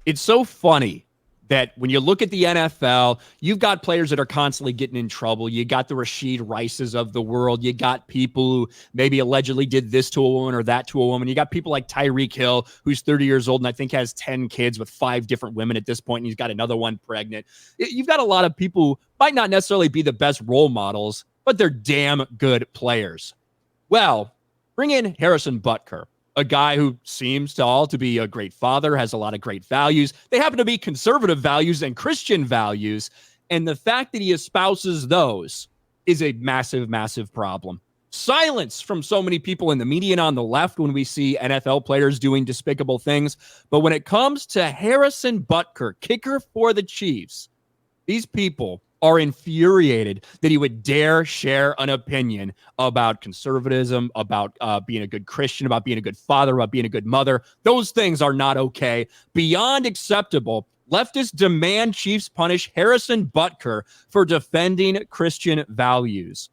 it's so funny that when you look at the NFL, you've got players that are constantly getting in trouble. You got the Rashid Rices of the world. You got people who maybe allegedly did this to a woman or that to a woman. You got people like Tyreek Hill, who's 30 years old and I think has 10 kids with 5 different women at this point, and he's got another one pregnant. You've got a lot of people who might not necessarily be the best role models, but they're damn good players. Well, bring in Harrison Butker, a guy who seems to be a great father, has a lot of great values. They happen to be conservative values and Christian values. And the fact that he espouses those is a massive, massive problem. Silence from so many people in the media and on the left when we see NFL players doing despicable things. But when it comes to Harrison Butker, kicker for the Chiefs, these people are infuriated that he would dare share an opinion about conservatism, about being a good Christian, about being a good father, about being a good mother. Those things are not okay. Beyond acceptable. Leftists demand Chiefs punish Harrison Butker for defending Christian values.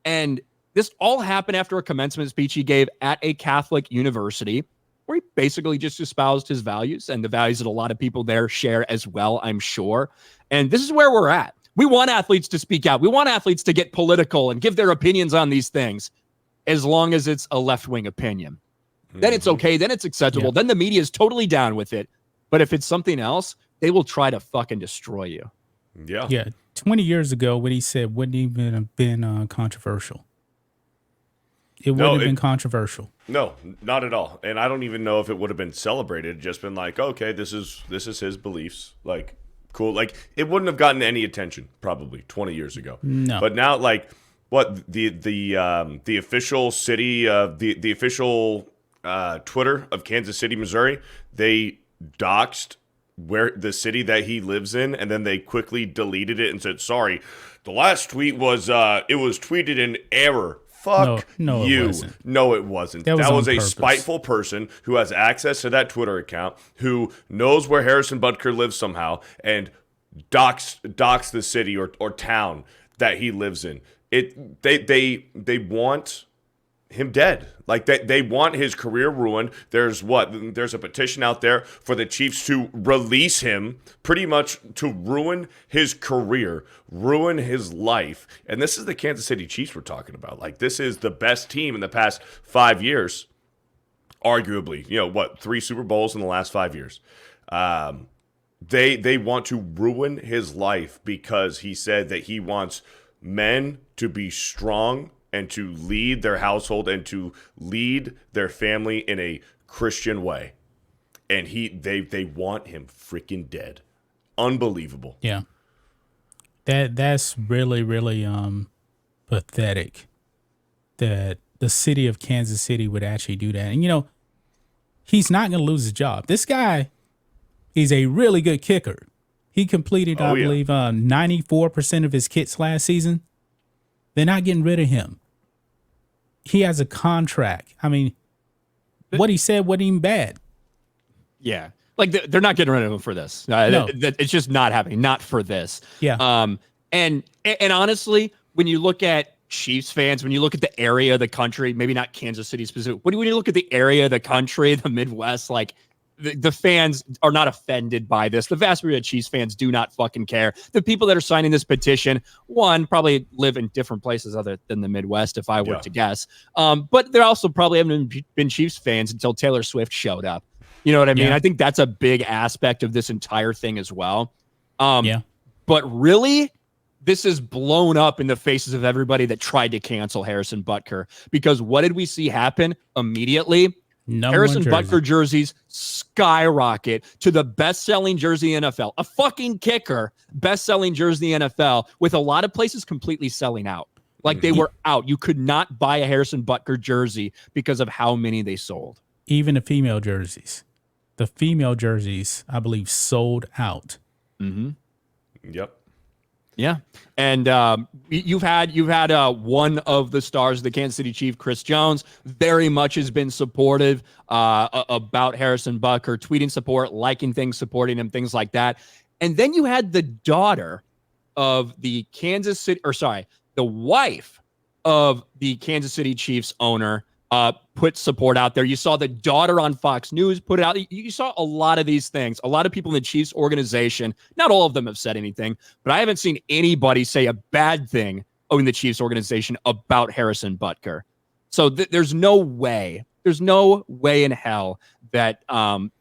And this all happened after a commencement speech he gave at a Catholic university, where he basically just espoused his values and the values that a lot of people there share as well, I'm sure. And this is where we're at. We want athletes to speak out. We want athletes to get political and give their opinions on these things, as long as it's a left-wing opinion. Then it's okay. Then it's acceptable. Yeah. Then the media is totally down with it. But if it's something else, they will try to fucking destroy you. Yeah. Yeah. 20 years ago, what he said wouldn't even have been controversial. It wouldn't have been controversial. No, not at all. And I don't even know if it would have been celebrated. Just been like, okay, this is his beliefs. Like, cool. Like, it wouldn't have gotten any attention probably 20 years ago. No. But now, like, what the official city, the official Twitter of Kansas City, Missouri, they doxed where the city that he lives in, and then they quickly deleted it and said, sorry, the last tweet was it was tweeted in error. Fuck no, you. It wasn't. No, it wasn't. That was a spiteful person who has access to that Twitter account, who knows where Harrison Butker lives somehow, and dox the city or town that he lives in. They want him dead. Like, they want his career ruined. There's a petition out there for the Chiefs to release him, pretty much to ruin his career, ruin his life. And this is the Kansas City Chiefs we're talking about. Like, this is the best team in the past 5 years, arguably. 3 Super Bowls in the last 5 years. They want to ruin his life because he said that he wants men to be strong and to lead their household and to lead their family in a Christian way. And they want him freaking dead. Unbelievable. Yeah. That's really, really pathetic that the city of Kansas City would actually do that. And, he's not going to lose his job. This guy is a really good kicker. He completed, I believe, 94% of his kicks last season. They're not getting rid of him. He has a contract. I mean, what he said wasn't even bad. Yeah. Like, they're not getting rid of him for this. No. It's just not happening. Not for this. Yeah. And honestly, when you look at Chiefs fans, when you look at the area of the country, maybe not Kansas City specific, when you look at the area of the country, the Midwest, like, the fans are not offended by this. The vast majority of Chiefs fans do not fucking care. The people that are signing this petition, one, probably live in different places other than the Midwest, if I were to guess. But they're also probably haven't been Chiefs fans until Taylor Swift showed up. You know what I mean? Yeah. I think that's a big aspect of this entire thing as well. Yeah. But really, this is blown up in the faces of everybody that tried to cancel Harrison Butker. Because what did we see happen immediately? Harrison Butker jerseys skyrocket to the best-selling jersey in NFL. A fucking kicker, best-selling jersey in NFL, with a lot of places completely selling out. Like, they were out. You could not buy a Harrison Butker jersey because of how many they sold. Even the female jerseys. The female jerseys, I believe, sold out. Mm-hmm. Yep. Yeah, and you've had one of the stars of the Kansas City Chiefs, Chris Jones, very much has been supportive about Harrison Butker, tweeting support, liking things, supporting him, things like that. And then you had the daughter of the the wife of the Kansas City Chiefs owner, put support out there. You saw the daughter on Fox News put it out. You saw a lot of these things. A lot of people in the Chiefs organization, not all of them have said anything, but I haven't seen anybody say a bad thing in the Chiefs organization about Harrison Butker. So there's no way in hell that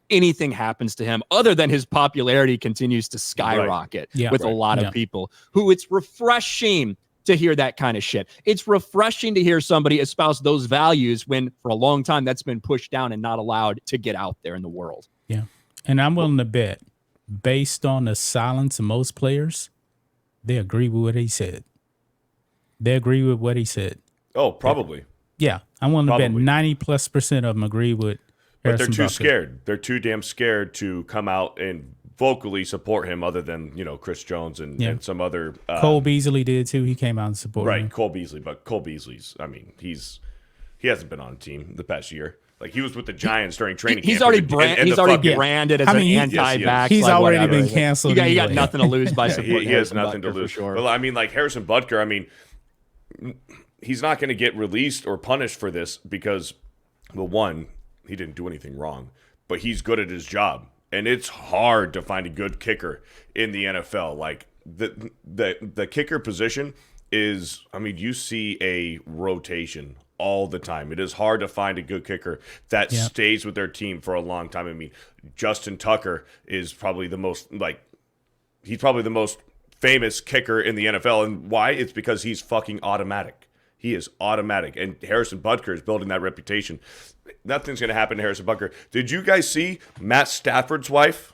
anything happens to him other than his popularity continues to skyrocket with a lot of people who it's refreshing to hear that kind of shit. It's refreshing to hear somebody espouse those values when for a long time that's been pushed down and not allowed to get out there in the world. Yeah. And I'm willing to bet, based on the silence of most players, they agree with what he said. They agree with what he said. Oh, probably. Yeah. I'm willing to bet 90+% of them agree with Harrison But they're too Butker. scared. They're too damn scared to come out and vocally support him, other than Chris Jones and some other. Cole Beasley did too. He came out and supported him. Cole Beasley, but Cole Beasley's. I mean, he hasn't been on a team the past year. Like he was with the Giants during training camp. He's already branded as an anti-vax. He's already been canceled. He got nothing to lose by supporting. He has nothing to lose. Sure. Well, I mean, like Harrison Butker. I mean, he's not going to get released or punished for this because, well, one, he didn't do anything wrong, but he's good at his job. And it's hard to find a good kicker in the NFL. Like the kicker position is, I mean, you see a rotation all the time. It is hard to find a good kicker that stays with their team for a long time. I mean, Justin Tucker is probably he's probably the most famous kicker in the NFL. And why? It's because he's fucking automatic. He is automatic. And Harrison Butker is building that reputation. Nothing's going to happen to Harrison Butker. Did you guys see Matt Stafford's wife?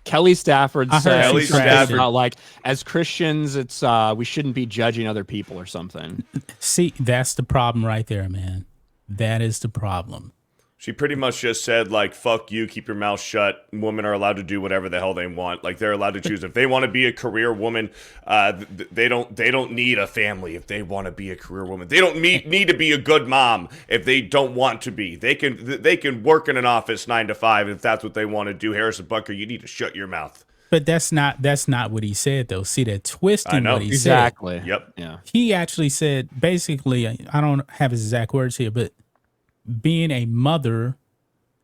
Kelly Stafford said, Kelly Stafford. like, as Christians, it's we shouldn't be judging other people or something. See, that's the problem right there, man. That is the problem. She pretty much just said, like, fuck you, keep your mouth shut. Women are allowed to do whatever the hell they want. Like, they're allowed to choose. If they want to be a career woman, they don't need a family if they want to be a career woman. They don't need to be a good mom if they don't want to be. They can work in an office 9 to 5 if that's what they want to do. Harrison Butker, you need to shut your mouth. But that's not what he said, though. See, that twisting what he exactly. said. Yep. Yeah. He actually said, basically, I don't have his exact words here, but being a mother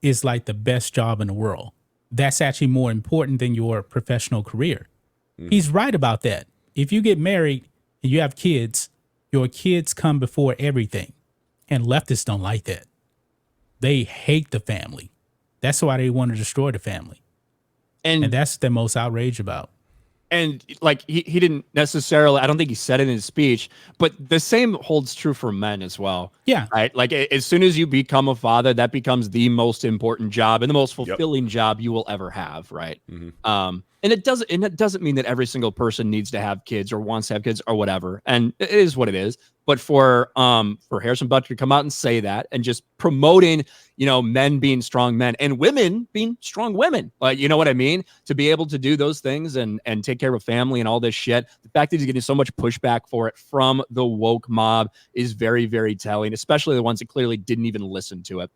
is like the best job in the world. That's actually more important than your professional career. He's right about that. If you get married and you have kids, your kids come before everything. And leftists don't like that. They hate the family. That's why they want to destroy the family. And that's the most outrage about. And like he didn't necessarily, I don't think he said it in his speech, but the same holds true for men as well. Yeah. Right. Like as soon as you become a father, that becomes the most important job and the most fulfilling job you will ever have. Right. And it doesn't mean that every single person needs to have kids or wants to have kids or whatever. And it is what it is. But for Harrison Butker to come out and say that and just promoting, men being strong men and women being strong women, you know what I mean? To be able to do those things and take care of a family and all this shit. The fact that he's getting so much pushback for it from the woke mob is very, very telling, especially the ones that clearly didn't even listen to it.